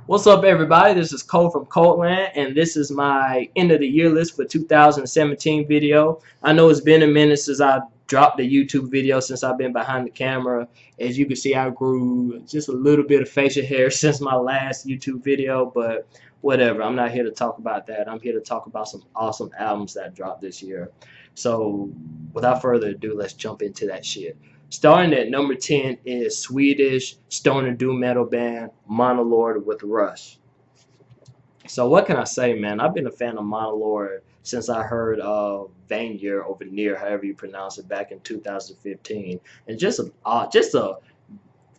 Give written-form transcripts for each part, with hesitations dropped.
What's up, everybody? This is Cole from Coldland, and this is my end of the year list for 2017 video. I know it's been a minute since I dropped the YouTube video, since I've been behind the camera. As you can see, I grew just a little bit of facial hair since my last YouTube video, but whatever. I'm not here to talk about that. I'm here to talk about some awesome albums that dropped this year. So, without further ado, let's jump into that shit. Starting at number 10 is Swedish stoner doom metal band Monolord with Rush. So what can I say, man? I've been a fan of Monolord since I heard Vanir over Near, however you pronounce it, back in 2015, and just a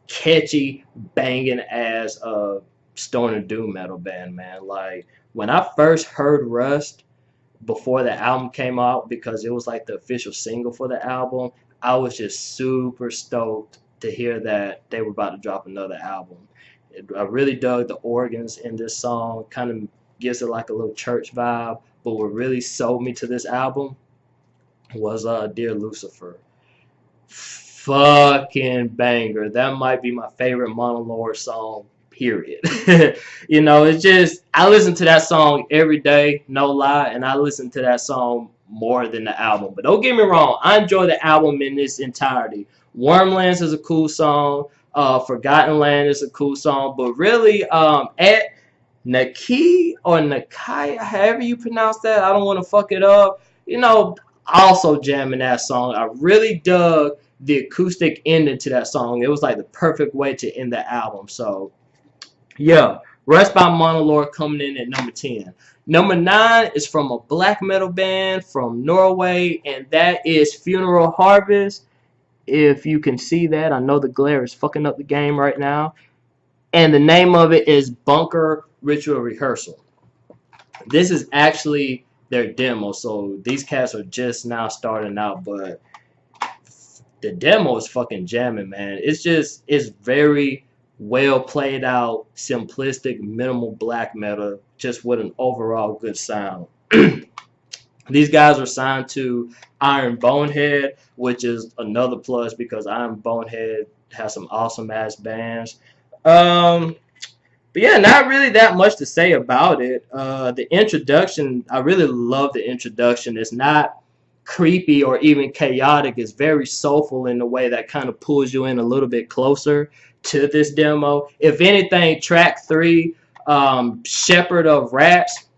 catchy, banging ass stoner doom metal band, man. Like when I first heard Rust before the album came out, because it was like the official single for the album, I was just super stoked to hear that they were about to drop another album. I really dug the organs in this song, kind of gives it like a little church vibe, but what really sold me to this album was Dear Lucifer. Fucking banger. That might be my favorite Monolord song, period. You know, it's just, I listen to that song every day, no lie, and I listen to that song more than the album. But don't get me wrong, I enjoy the album in its entirety. Wormlands is a cool song. Forgotten Land is a cool song. But really, at Naki or Nakai, however you pronounce that, I don't want to fuck it up. You know, also jamming that song. I really dug the acoustic ending to that song. It was like the perfect way to end the album. So, yeah, Rest by Monolord coming in at number 10. Number 9 is from a black metal band from Norway, and that is Funeral Harvest. If you can see that, I know the glare is fucking up the game right now. And the name of it is Bunker Ritual Rehearsal. This is actually their demo, so these cats are just now starting out, but the demo is fucking jamming, man. It's very well played out, simplistic, minimal black metal, just with an overall good sound. These guys were signed to Iron Bonehead, which is another plus because Iron Bonehead has some awesome ass bands. But yeah, not really that much to say about it. The introduction, I really love the introduction. It's not creepy or even chaotic. It's very soulful in a way that kind of pulls you in a little bit closer to this demo. If anything, track 3, Shepherd of Rats,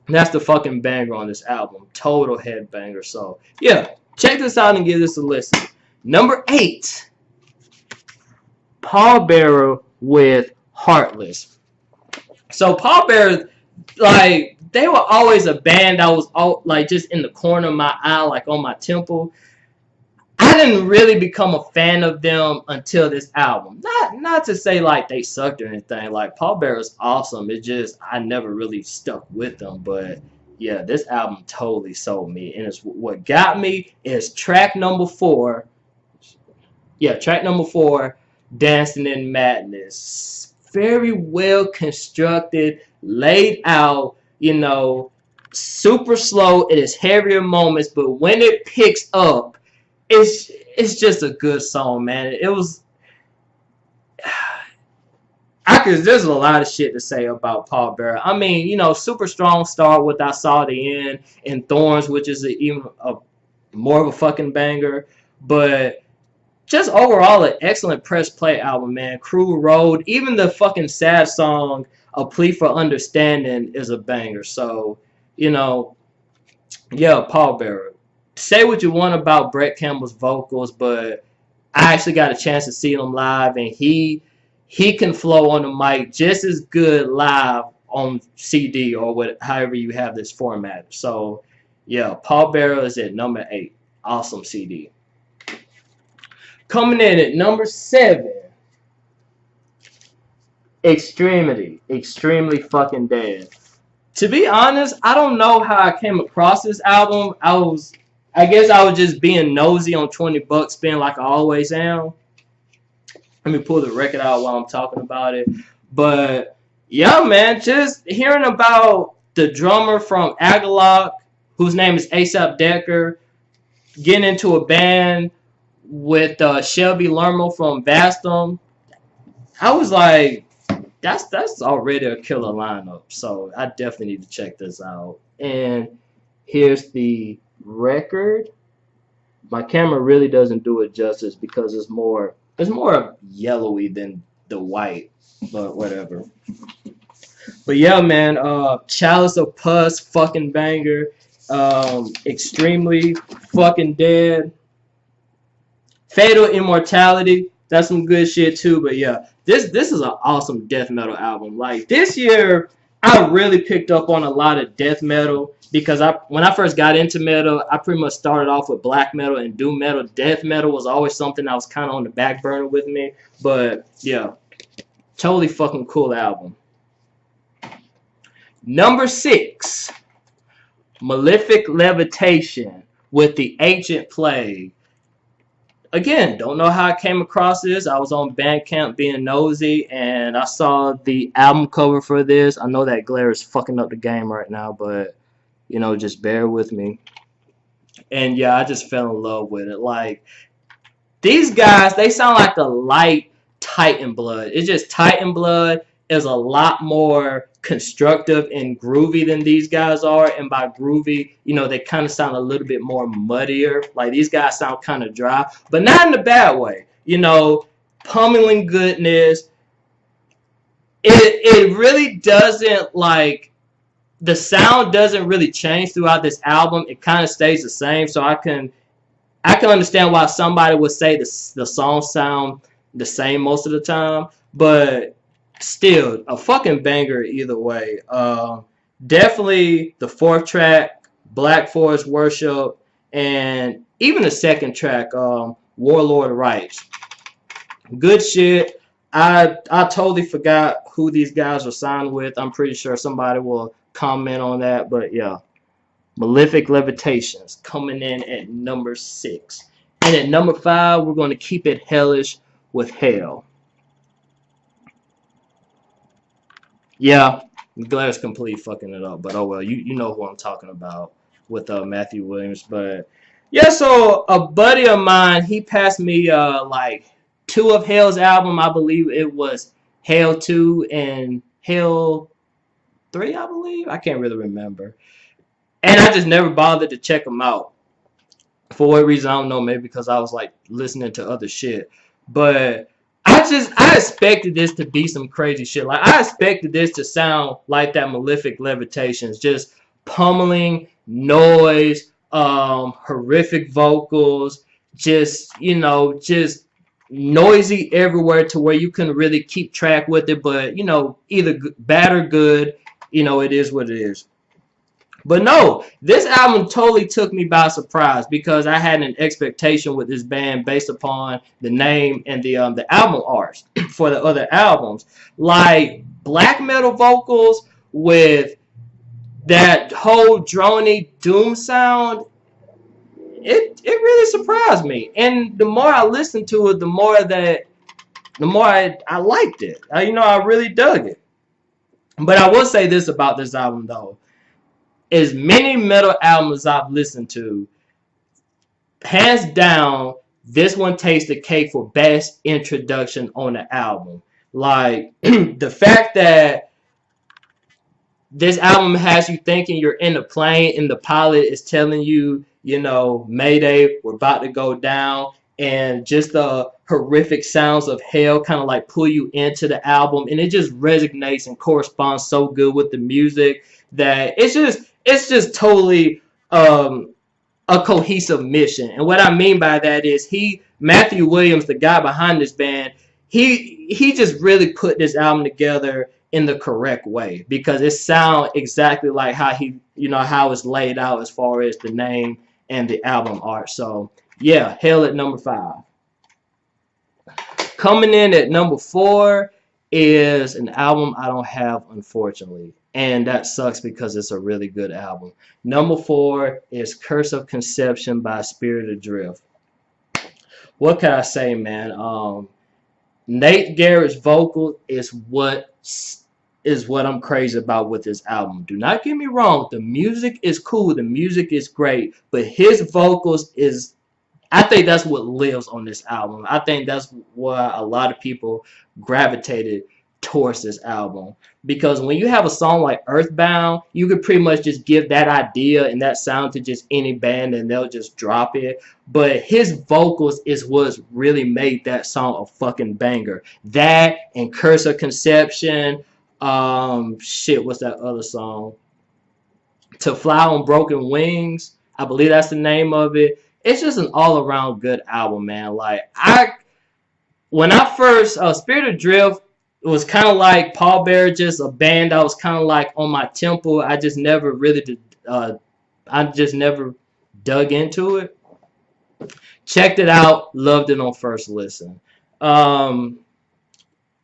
that's the fucking banger on this album. Total headbanger. So, yeah, check this out and give this a listen. Number 8, Pallbearer with Heartless. So, Pallbearer, like, they were always a band that was like just in the corner of my eye, like on my temple. I didn't really become a fan of them until this album. Not to say like they sucked or anything. Like Pallbearer is awesome. It just I never really stuck with them. But yeah, this album totally sold me. And it's what got me is track number 4. Yeah, track number 4, Dancing in Madness. Very well constructed, laid out, you know, super slow. It is heavier moments, but when it picks up, it's just a good song, man. It was there's a lot of shit to say about Pallbearer. I mean, you know, super strong start with I Saw the End and Thorns, which is even more of a fucking banger. But just overall an excellent press play album, man. Cruel Road, even the fucking sad song A Plea for Understanding is a banger. So, you know, yeah, Pallbearer. Say what you want about Brett Campbell's vocals, but I actually got a chance to see him live, and he can flow on the mic just as good live on CD or however you have this format. So, yeah, Pallbearer is at number 8. Awesome CD. Coming in at number 7, Extremity. Extremely fucking dead. To be honest, I don't know how I came across this album. I guess I was just being nosy on 20 bucks spin like I always am. Let me pull the record out while I'm talking about it. But yeah, man, just hearing about the drummer from Agalloch, whose name is ASAP Decker, getting into a band with Shelby Lermo from Vastum. I was like, that's already a killer lineup. So I definitely need to check this out. And here's the record. My camera really doesn't do it justice because it's more yellowy than the white, but whatever. But yeah, man, Chalice of Pus, fucking banger. Extremely fucking dead. Fatal Immortality, that's some good shit too. But yeah, this is an awesome death metal album. Like this year, I really picked up on a lot of death metal because when I first got into metal, I pretty much started off with black metal and doom metal. Death metal was always something that was kind of on the back burner with me. But yeah, totally fucking cool album. Number 6, Malefic Levitation with the Ancient Plague. Again, don't know how I came across this. I was on Bandcamp being nosy, and I saw the album cover for this. I know that glare is fucking up the game right now, but, you know, just bear with me. And, yeah, I just fell in love with it. Like, these guys, they sound like the light Titan Blood. It's just Titan Blood is a lot more constructive and groovy than these guys are. And by groovy, you know, they kind of sound a little bit more muddier. Like these guys sound kind of dry, but not in a bad way. You know, pummeling goodness. It really doesn't, like, the sound doesn't really change throughout this album. It kind of stays the same. So I can understand why somebody would say the songs sound the same most of the time, but still a fucking banger either way. Definitely the 4th track, Black Forest Worship, and even the 2nd track, Warlord Rights. Good shit. I totally forgot who these guys were signed with. I'm pretty sure somebody will comment on that, but yeah. Malefic Levitations coming in at number 6. And at number 5, we're going to keep it hellish with Hell. Yeah, Glaire's completely fucking it up, but oh well, you know who I'm talking about with Matthew Williams. But yeah, so a buddy of mine, he passed me like 2 of Hell's album. I believe it was Hell 2 and Hell 3, I believe. I can't really remember. And I just never bothered to check them out. For what reason, I don't know. Maybe because I was like listening to other shit. But I expected this to be some crazy shit. Like, I expected this to sound like that Malefic Levitations. Just pummeling, noise, horrific vocals, just, you know, just noisy everywhere to where you couldn't really keep track with it. But, you know, either bad or good, you know, it is what it is. But no, this album totally took me by surprise because I had an expectation with this band based upon the name and the album art for the other albums. Like black metal vocals with that whole drony doom sound, it really surprised me. And the more I listened to it, the more I liked it. You know, I really dug it. But I will say this about this album though. As many metal albums I've listened to, hands down, this one takes the cake for best introduction on the album. Like, the fact that this album has you thinking you're in a plane and the pilot is telling you, you know, Mayday, we're about to go down. And just the horrific sounds of hell kind of like pull you into the album. And it just resonates and corresponds so good with the music that it's just totally a cohesive mission. And what I mean by that is Matthew Williams, the guy behind this band, he just really put this album together in the correct way because it sounds exactly like how how it's laid out as far as the name and the album art. So yeah, Hell at number 5. Coming in at number 4 is an album I don't have, unfortunately. And that sucks because it's a really good album. Number 4 is Curse of Conception by Spirit Adrift. What can I say, man? Nate Garrett's vocal is what I'm crazy about with this album. Do not get me wrong. The music is cool. The music is great. But his vocals I think that's what lives on this album. I think that's why a lot of people gravitated towards this album, because when you have a song like Earthbound, you could pretty much just give that idea and that sound to just any band and they'll just drop it. But his vocals is what's really made that song a fucking banger. That and Curse of Conception. Shit, what's that other song? To Fly on Broken Wings. I believe that's the name of it. It's just an all-around good album, man. Like, when I first, Spirit of Drift, it was kind of like Paul Bearer, just a band that was kind of like on my temple. I just never really did, I just never dug into it. Checked it out, loved it on first listen. And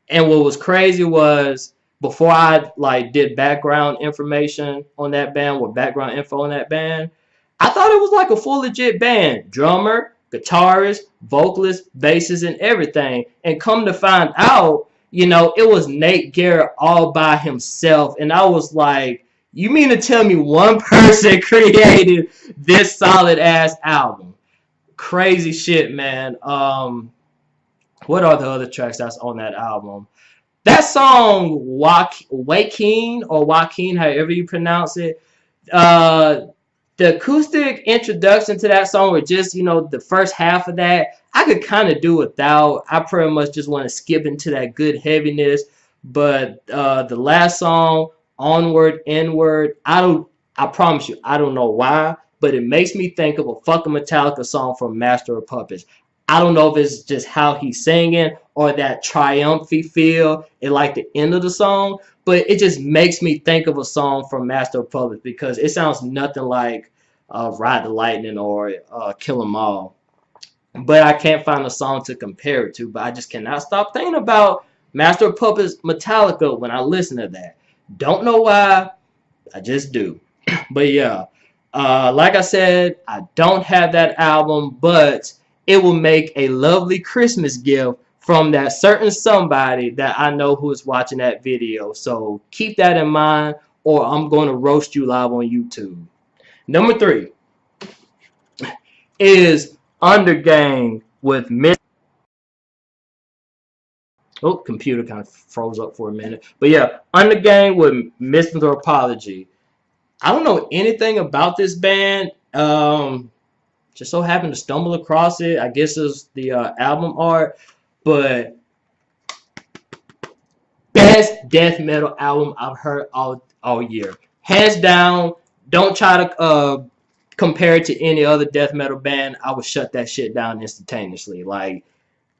what was crazy was, before I like did background information on that band, or background info on that band, I thought it was like a full legit band. Drummer, guitarist, vocalist, bassist, and everything. And come to find out, you know, it was Nate Garrett all by himself. And I was like, you mean to tell me one person created this solid ass album? Crazy shit, man. What are the other tracks that's on that album? That song, Joaquin, or Joaquin, however you pronounce it, the acoustic introduction to that song, or just, you know, the first half of that, I could kind of do without. I pretty much just want to skip into that good heaviness. But the last song, Onward, Inward, I promise you, I don't know why, but it makes me think of a fucking Metallica song from Master of Puppets. I don't know if it's just how he's singing or that triumphy feel at like the end of the song, but it just makes me think of a song from Master of Puppets, because it sounds nothing like Ride the Lightning or Kill 'Em All. But I can't find a song to compare it to, but I just cannot stop thinking about Master of Puppets Metallica when I listen to that. Don't know why, I just do. But yeah, like I said, I don't have that album, but it will make a lovely Christmas gift from that certain somebody that I know who is watching that video. So keep that in mind, or I'm going to roast you live on YouTube. Number 3 is Undergang with Miss. Oh, computer kind of froze up for a minute. But yeah, Undergang with Misanthropology. I don't know anything about this band. Just so happened to stumble across it. I guess it's the album art. But best death metal album I've heard all year. Hands down. Don't try to compare it to any other death metal band. I would shut that shit down instantaneously. Like,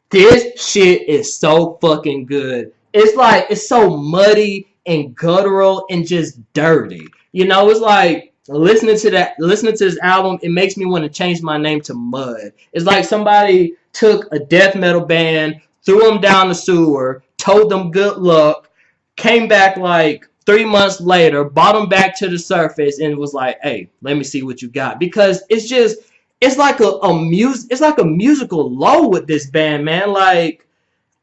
this shit is so fucking good. It's like, it's so muddy and guttural and just dirty. You know, it's like listening to this album, it makes me want to change my name to Mud. It's like somebody took a death metal band, threw them down the sewer, told them good luck, came back like 3 months later, brought them back to the surface, and was like, hey, let me see what you got. Because it's like a musical low with this band, man. Like,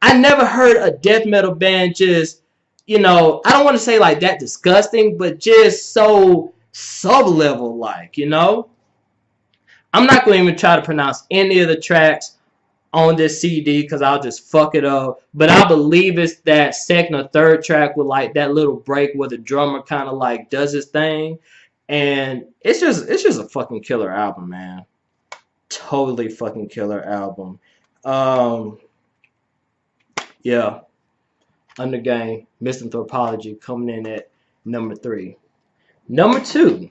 I never heard a death metal band just, you know, I don't want to say like that disgusting, but just so sub-level like, you know. I'm not going to even try to pronounce any of the tracks on this CD because I'll just fuck it up. But I believe it's that second or third track with like that little break where the drummer kind of like does his thing. And it's just a fucking killer album, man. Totally fucking killer album. Yeah. Undergang, Misanthropology coming in at number 3. Number 2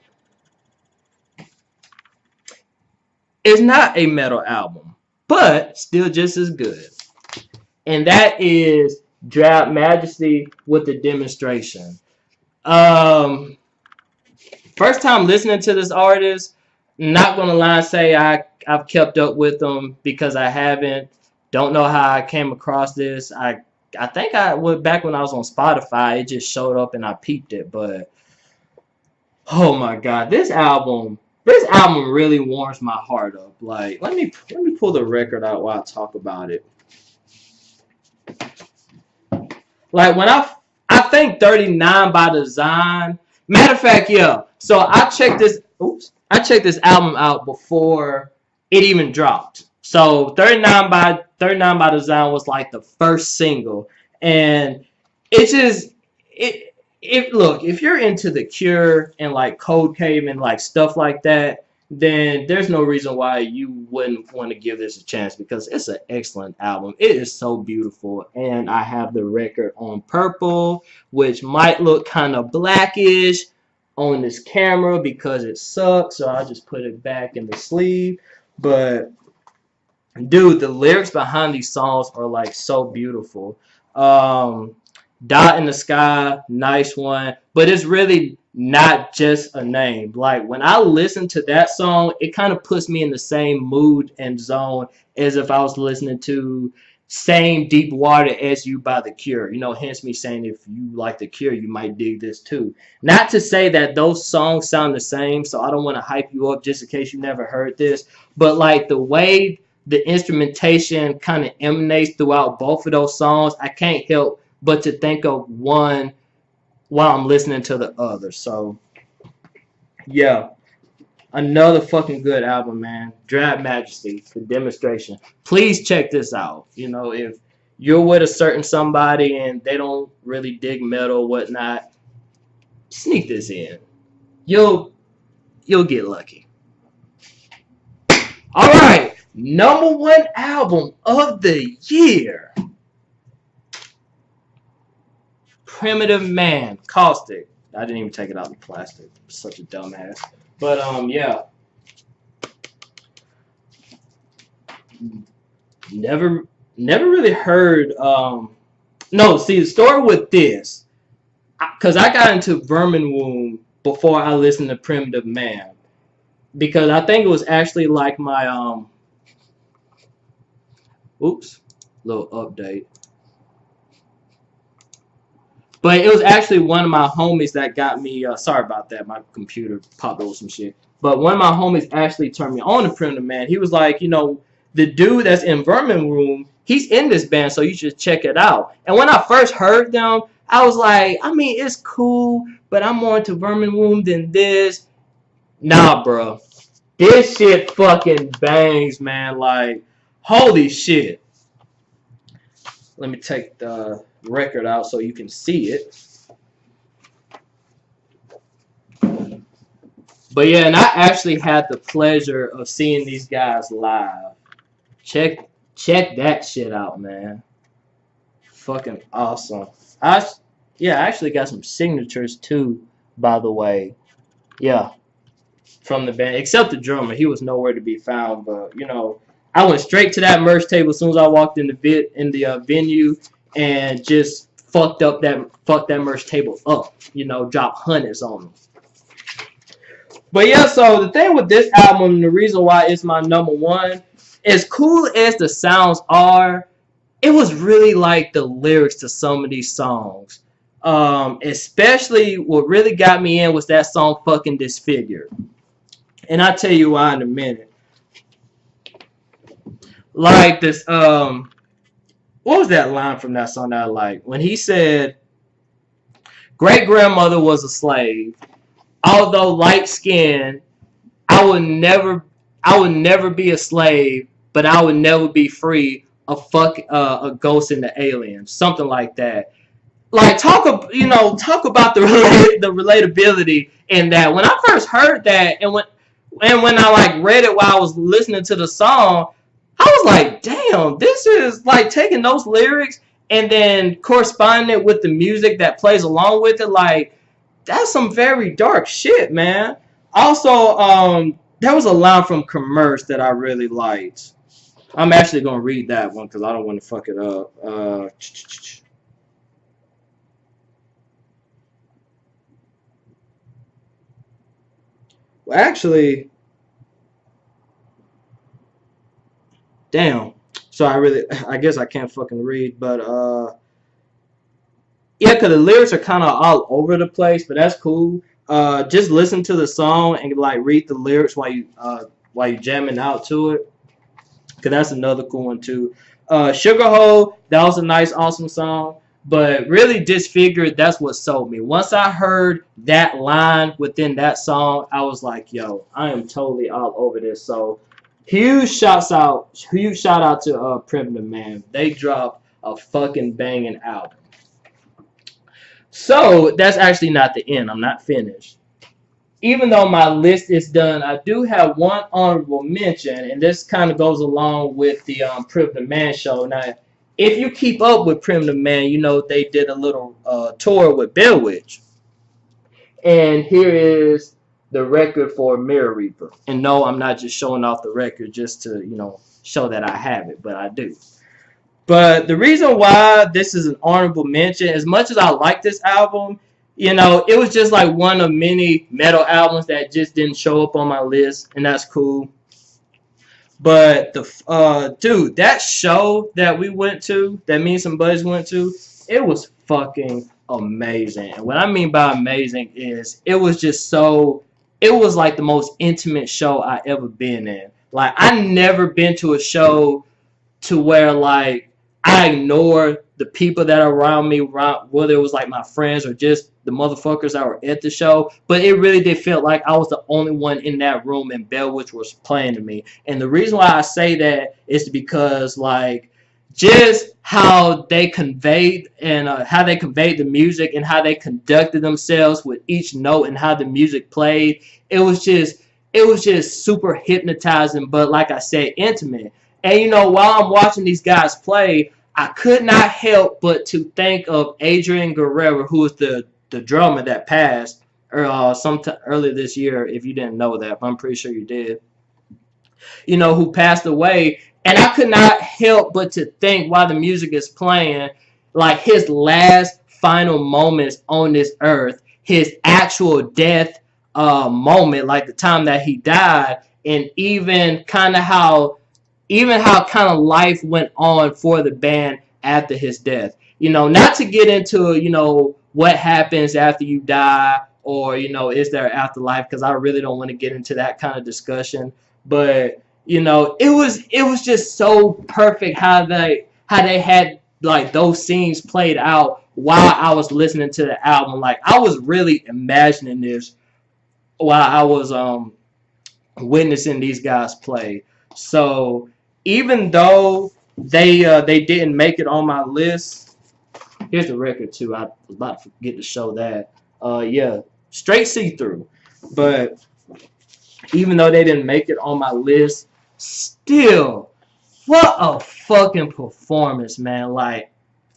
is not a metal album, but still just as good. And that is Drab Majesty with the Demonstration. First time listening to this artist, not gonna lie and say I've kept up with them, because I haven't. Don't know how I came across this. I think I went back when I was on Spotify. It just showed up and I peeped it. But oh my god, this album really warms my heart up. Like, let me pull the record out while I talk about it. Like, when I think 39 by Design. Matter of fact, yeah. So I checked this album out before it even dropped. So 39 by Design was like the first single, and it's just it. If look, if you're into The Cure and like Cold Cave and like stuff like that, then there's no reason why you wouldn't want to give this a chance because it's an excellent album. It is so beautiful, and I have the record on purple, which might look kind of blackish on this camera because it sucks. So I'll just put it back in the sleeve. But dude, the lyrics behind these songs are like so beautiful. Um, Dot in the Sky, nice one. But it's really not just a name. Like when I listen to that song, it kind of puts me in the same mood and zone as if I was listening to Same Deep Water as You by The Cure. You know, hence me saying if you like The Cure, you might dig this too. Not to say that those songs sound the same, so I don't want to hype you up just in case you never heard this. But like the way the instrumentation kind of emanates throughout both of those songs, I can't help but to think of one while I'm listening to the other. So, yeah, another fucking good album, man. Drab Majesty, The Demonstration. Please check this out. You know, if you're with a certain somebody and they don't really dig metal or whatnot, sneak this in. You'll get lucky. All right, number one album of the year. Primitive Man, Caustic. I didn't even take it out of the plastic. Such a dumbass. But yeah. Never really heard. No, see the story with this, because I got into Vermin Womb before I listened to Primitive Man, because I think it was actually like my oops, little update. But it was actually one of my homies that got me, sorry about that, my computer popped over some shit. But one of my homies actually turned me on to Primitive Man. He was like, you know, the dude that's in Vermin Room, he's in this band, so you should check it out. And when I first heard them, I was like, I mean, it's cool, but I'm more into Vermin Room than this. Nah, bro. This shit fucking bangs, man. Like, holy shit. Let me take the record out so you can see it. But yeah, and I actually had the pleasure of seeing these guys live. Check that shit out, man. Fucking awesome. I actually got some signatures too, by the way. Yeah, from the band. Except the drummer, he was nowhere to be found. But you know, I went straight to that merch table as soon as I walked in the venue and just fucked that merch table up. You know, dropped hundreds on them. But yeah, so the thing with this album, the reason why it's my number one, as cool as the sounds are, it was really like the lyrics to some of these songs. Especially what really got me in was that song fucking Disfigured. And I'll tell you why in a minute. Like this, what was that line from that song that I like? When he said, great grandmother was a slave. Although light skinned, I would never be a slave, but I would never be free. A ghost in the alien, something like that. Like talk about the relatability in that. When I first heard that, and when I like read it while I was listening to the song, I was like, damn, this is like taking those lyrics and then corresponding it with the music that plays along with it. Like, that's some very dark shit, man. Also, there was a line from Commerce that I really liked. I'm actually going to read that one because I don't want to fuck it up. Well, actually, damn. So I guess I can't fucking read, but yeah, because the lyrics are kind of all over the place, but that's cool. Just listen to the song and like read the lyrics while you jamming out to it, because that's another cool one too. Sugar Hole, that was a nice, awesome song, but really Disfigured, that's what sold me. Once I heard that line within that song, I was like, yo, I am totally all over this. So huge shout out to Primitive Man. They dropped a fucking banging album. So that's actually not the end. I'm not finished. Even though my list is done, I do have one honorable mention, and this kind of goes along with the Primitive Man show. Now, if you keep up with Primitive Man, you know they did a little tour with Bell Witch. And here is the record for Mirror Reaper. And no, I'm not just showing off the record just to, show that I have it, but I do. But the reason why this is an honorable mention, as much as I like this album, it was just like one of many metal albums that just didn't show up on my list, and that's cool. But dude, that show that we went to, that me and some buddies went to, it was fucking amazing. And what I mean by amazing is it was just it was like the most intimate show I ever been in. Like, I never been to a show to where like I ignore the people that are around me, whether it was like my friends or just the motherfuckers that were at the show. But it really did feel like I was the only one in that room and Bellwitch was playing to me. And the reason why I say that is because like just how they conveyed and how they conveyed the music and how they conducted themselves with each note and how the music played. It was just super hypnotizing, but like I said, intimate. And while I'm watching these guys play, I could not help but to think of Adrian Guerrero, who was the drummer that passed sometime earlier this year. If you didn't know that, but I'm pretty sure you did. Who passed away, and I could not help but to think while the music is playing, like his last final moments on this earth, his actual death moment, like the time that he died, and even how kind of life went on for the band after his death. Not to get into, what happens after you die or, is there afterlife, because I really don't want to get into that kind of discussion. But, it was just so perfect how they had like those scenes played out while I was listening to the album. Like, I was really imagining this while I was witnessing these guys play. So even though they didn't make it on my list, here's the record too. I was about to forget to show that. Yeah, straight see-through. But even though they didn't make it on my list, still, what a fucking performance, man! Like,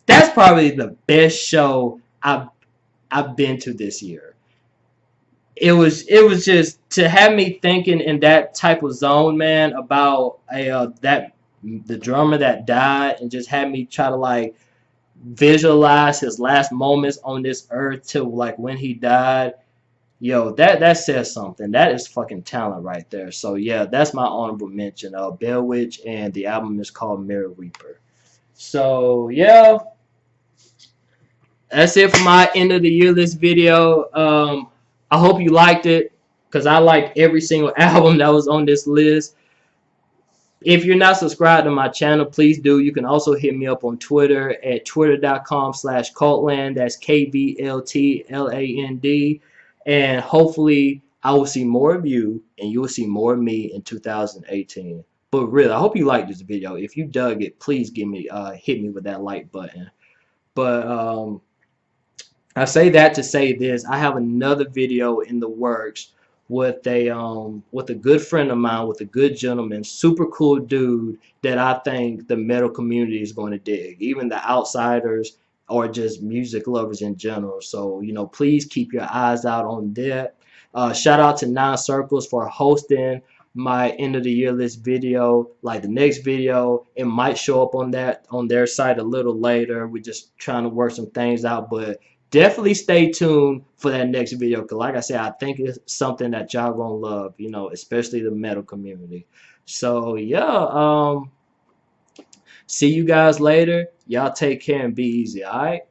that's probably the best show I've been to this year. It was just to have me thinking in that type of zone, man, about the drummer that died, and just had me try to like visualize his last moments on this earth till like when he died. Yo, that says something. That is fucking talent right there. So yeah, that's my honorable mention. Bell Witch, and the album is called Mirror Reaper. So yeah, that's it for my end of the year list video. I hope you liked it, because I liked every single album that was on this list. If you're not subscribed to my channel, please do. You can also hit me up on Twitter at twitter.com/cultland. That's KVLTLAND. And hopefully I will see more of you and you will see more of me in 2018. But really, I hope you liked this video. If you dug it, please hit me with that like button. But I say that to say this: I have another video in the works with a good friend of mine, with a good gentleman, super cool dude that I think the metal community is going to dig, even the outsiders or just music lovers in general. So please keep your eyes out on that. Shout out to Nine Circles for hosting my end of the year list video. Like, the next video, it might show up on their site a little later. We're just trying to work some things out, but definitely stay tuned for that next video, because like I said, I think it's something that y'all gonna love, especially the metal community. So yeah, see you guys later. Y'all take care and be easy, alright?